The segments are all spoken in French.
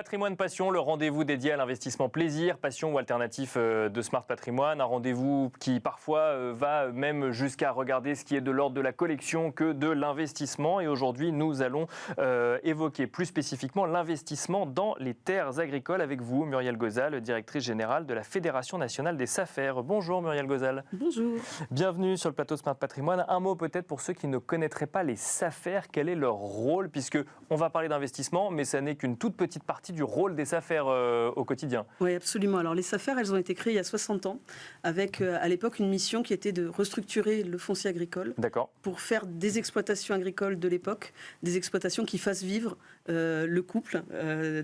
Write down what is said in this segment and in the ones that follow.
Patrimoine Passion, le rendez-vous dédié à l'investissement plaisir, passion ou alternatif de Smart Patrimoine. Un rendez-vous qui parfois va même jusqu'à regarder ce qui est de l'ordre de la collection que de l'investissement. Et aujourd'hui, nous allons évoquer plus spécifiquement l'investissement dans les terres agricoles avec vous, Muriel Gozal, directrice générale de la Fédération nationale des SAFER. Bonjour Muriel Gozal. Bonjour. Bienvenue sur le plateau Smart Patrimoine. Un mot peut-être pour ceux qui ne connaîtraient pas les SAFER. Quel est leur rôle? Puisque on va parler d'investissement, mais ça n'est qu'une toute petite partie du rôle des SAFER au quotidien. Oui, absolument. Alors les SAFER, elles ont été créées il y a 60 ans, avec à l'époque une mission qui était de restructurer le foncier agricole pour faire des exploitations agricoles de l'époque, des exploitations qui fassent vivre le couple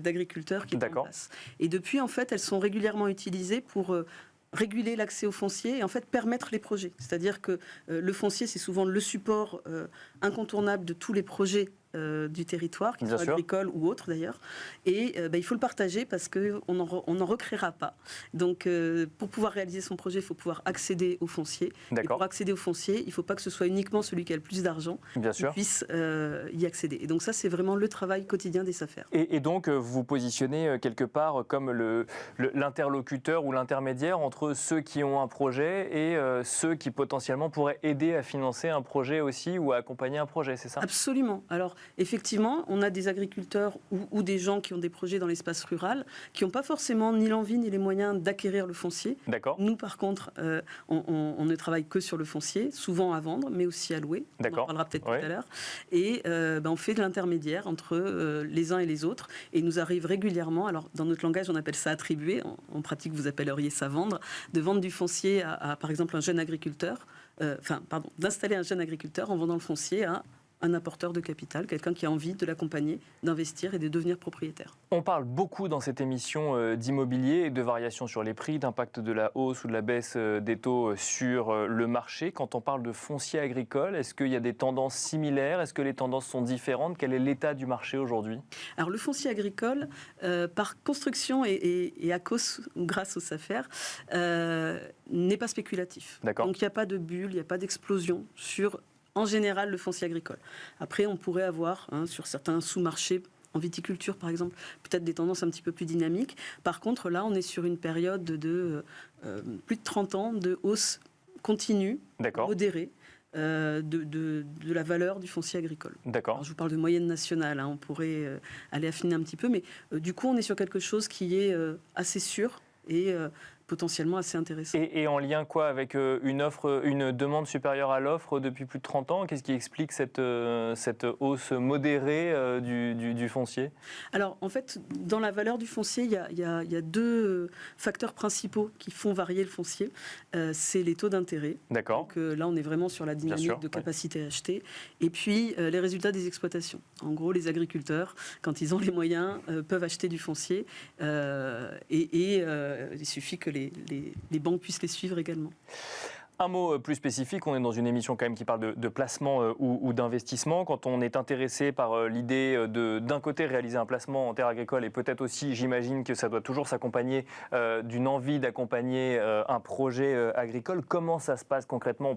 d'agriculteurs qui est en place. Et depuis, en fait, elles sont régulièrement utilisées pour réguler l'accès au foncier et en fait permettre les projets. C'est-à-dire que le foncier, c'est souvent le support incontournable de tous les projets du territoire, qu'ils soient agricoles ou autres d'ailleurs. Et il faut le partager parce qu'on n'en recréera pas. Donc pour pouvoir réaliser son projet, il faut pouvoir accéder au foncier. Et pour accéder au foncier, il ne faut pas que ce soit uniquement celui qui a le plus d'argent qui puisse y accéder. Et donc ça, c'est vraiment le travail quotidien des SAFER. Et donc vous vous positionnez quelque part comme l'interlocuteur ou l'intermédiaire entre ceux qui ont un projet et ceux qui potentiellement pourraient aider à financer un projet aussi ou à accompagner un projet, c'est ça? Absolument. Alors, effectivement, on a des agriculteurs ou des gens qui ont des projets dans l'espace rural qui n'ont pas forcément ni l'envie ni les moyens d'acquérir le foncier. Nous, par contre, on ne travaille que sur le foncier, souvent à vendre, mais aussi à louer. On en parlera peut-être tout à l'heure. Et on fait de l'intermédiaire entre les uns et les autres. Et il nous arrive régulièrement, alors dans notre langage, on appelle ça attribuer, en pratique, vous appelleriez ça vendre, de vendre du foncier à par exemple, un jeune agriculteur, d'installer un jeune agriculteur en vendant le foncier à un apporteur de capital, quelqu'un qui a envie de l'accompagner, d'investir et de devenir propriétaire. On parle beaucoup dans cette émission d'immobilier et de variations sur les prix, d'impact de la hausse ou de la baisse des taux sur le marché. Quand on parle de foncier agricole, est-ce qu'il y a des tendances similaires? Est-ce que les tendances sont différentes? Quel est l'état du marché aujourd'hui? Alors le foncier agricole, par construction et à cause ou grâce aux SAFER, n'est pas spéculatif. Donc il n'y a pas de bulle, il n'y a pas d'explosion sur en général, le foncier agricole. Après, on pourrait avoir, sur certains sous-marchés, en viticulture par exemple, peut-être des tendances un petit peu plus dynamiques. Par contre, là, on est sur une période de plus de 30 ans de hausse continue, modérée, de la valeur du foncier agricole. Alors, je vous parle de moyenne nationale, on pourrait aller affiner un petit peu, mais du coup, on est sur quelque chose qui est assez sûr et potentiellement assez intéressant. Et en lien avec une demande supérieure à l'offre depuis plus de 30 ans? Qu'est-ce qui explique cette hausse modérée du foncier? Alors, en fait, dans la valeur du foncier, il y a deux facteurs principaux qui font varier le foncier. C'est les taux d'intérêt. Donc là, on est vraiment sur la dynamique de capacité à acheter. Et puis, les résultats des exploitations. En gros, les agriculteurs, quand ils ont les moyens, peuvent acheter du foncier. Il suffit que les banques puissent les suivre également. Un mot plus spécifique, on est dans une émission quand même qui parle de placement ou d'investissement. Quand on est intéressé par l'idée d'un côté réaliser un placement en terre agricole et peut-être aussi, j'imagine que ça doit toujours s'accompagner d'une envie d'accompagner un projet agricole, comment ça se passe concrètement?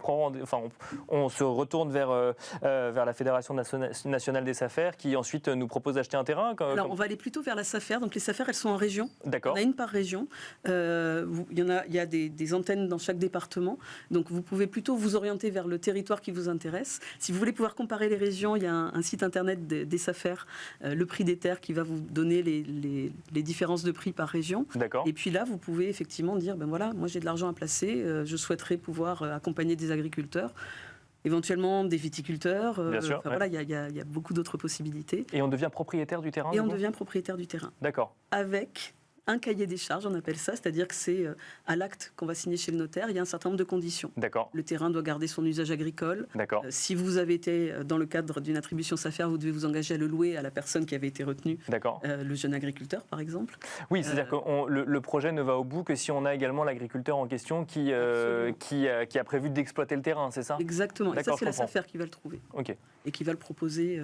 On se retourne vers la Fédération nationale des SAFER qui ensuite nous propose d'acheter un terrain. Alors on va aller plutôt vers la SAFER. Donc les SAFER, elles sont en région. On a une par région. Il y a des antennes dans chaque département. Donc vous pouvez plutôt vous orienter vers le territoire qui vous intéresse. Si vous voulez pouvoir comparer les régions, il y a un site internet des SAFER, le prix des terres, qui va vous donner les différences de prix par région. Et puis là, vous pouvez effectivement dire, moi j'ai de l'argent à placer, je souhaiterais pouvoir accompagner des agriculteurs, éventuellement des viticulteurs. Il y a beaucoup d'autres possibilités. Et on devient propriétaire du terrain? Et on devient propriétaire du terrain. Avec un cahier des charges, on appelle ça, c'est-à-dire que c'est à l'acte qu'on va signer chez le notaire, il y a un certain nombre de conditions. Le terrain doit garder son usage agricole. Si vous avez été dans le cadre d'une attribution SAFER, vous devez vous engager à le louer à la personne qui avait été retenue, le jeune agriculteur par exemple. Oui, c'est-à-dire que le projet ne va au bout que si on a également l'agriculteur en question qui a prévu d'exploiter le terrain, c'est ça? Exactement, et ça c'est la SAFER qui va le trouver et qui va le proposer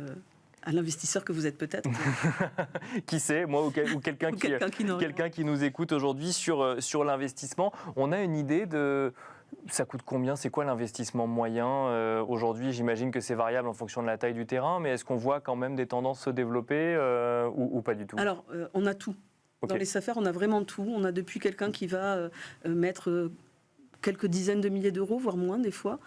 à l'investisseur que vous êtes peut-être. Qui sait, moi ou quelqu'un qui nous écoute aujourd'hui sur l'investissement. On a une idée Ça coûte combien? C'est quoi l'investissement moyen aujourd'hui? J'imagine que c'est variable en fonction de la taille du terrain, mais est-ce qu'on voit quand même des tendances se développer ou pas du tout? Alors, on a tout. Dans les SAFER, on a vraiment tout. On a depuis quelqu'un qui va mettre quelques dizaines de milliers d'euros, voire moins des fois,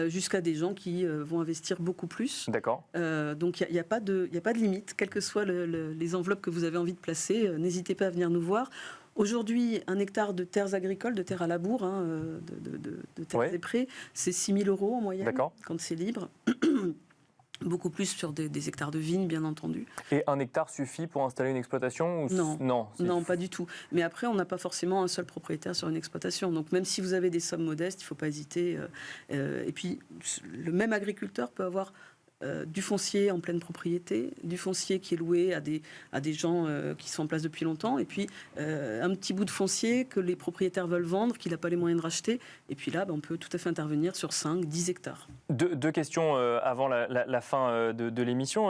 jusqu'à des gens qui vont investir beaucoup plus. D'accord. Donc il n'y a pas de limite, quelles que soient les enveloppes que vous avez envie de placer. N'hésitez pas à venir nous voir. Aujourd'hui, 1 hectare de terres agricoles, de terres à labour, de terres et prés, c'est 6 000 euros en moyenne quand c'est libre. Beaucoup plus sur des hectares de vignes, bien entendu. Et 1 hectare suffit pour installer une exploitation ou... Non, pas du tout. Mais après, on n'a pas forcément un seul propriétaire sur une exploitation. Donc même si vous avez des sommes modestes, il ne faut pas hésiter. Et puis, le même agriculteur peut avoir du foncier en pleine propriété, du foncier qui est loué à des gens qui sont en place depuis longtemps, et puis un petit bout de foncier que les propriétaires veulent vendre, qu'il n'a pas les moyens de racheter. Et puis là, on peut tout à fait intervenir sur 5-10 hectares. Deux questions avant la fin de l'émission.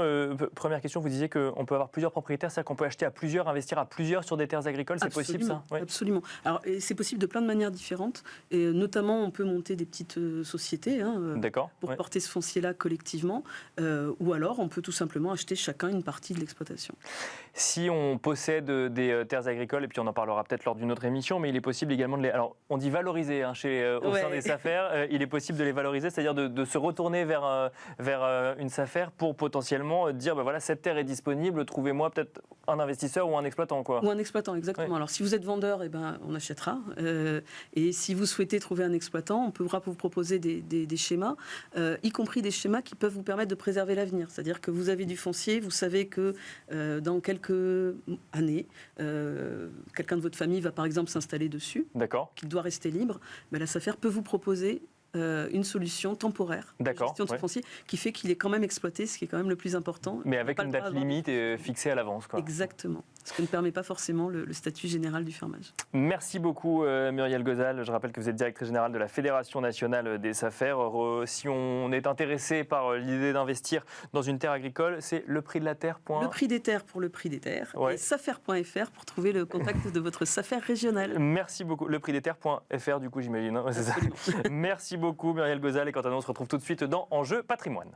Première question, vous disiez qu'on peut avoir plusieurs propriétaires, c'est-à-dire qu'on peut acheter à plusieurs, investir à plusieurs sur des terres agricoles, c'est possible ça? Absolument. Alors, c'est possible de plein de manières différentes, et notamment on peut monter des petites sociétés pour porter ce foncier-là collectivement. Ou alors on peut tout simplement acheter chacun une partie de l'exploitation. Si on possède des terres agricoles, et puis on en parlera peut-être lors d'une autre émission, mais il est possible également de les... Alors on dit valoriser au sein des SAFER, il est possible de les valoriser, c'est-à-dire de se retourner vers une SAFER pour potentiellement dire, voilà, cette terre est disponible, trouvez-moi peut-être un investisseur ou un exploitant. Ou un exploitant, exactement. Alors si vous êtes vendeur, on achètera. Et si vous souhaitez trouver un exploitant, on pourra vous proposer des schémas, y compris des schémas qui peuvent vous permettre de préserver l'avenir. C'est-à-dire que vous avez du foncier, vous savez que dans quelques années, quelqu'un de votre famille va par exemple s'installer dessus, qu'il doit rester libre, la SAFER peut vous proposer une solution temporaire de gestion de ce foncier qui fait qu'il est quand même exploité, ce qui est quand même le plus important. Mais avec une date limite fixée à l'avance. Exactement. Ce que ne permet pas forcément le statut général du fermage. Merci beaucoup Muriel Gozal. Je rappelle que vous êtes directrice générale de la Fédération nationale des SAFER. Si on est intéressé par l'idée d'investir dans une terre agricole, c'est le prix de la terre. Le prix des terres pour le prix des terres. Et safer.fr pour trouver le contact de votre SAFER régional. Merci beaucoup. Le prix des terres.fr du coup j'imagine. C'est ça. Merci beaucoup Muriel Gozal. Et quant à nous, on se retrouve tout de suite dans Enjeu Patrimoine.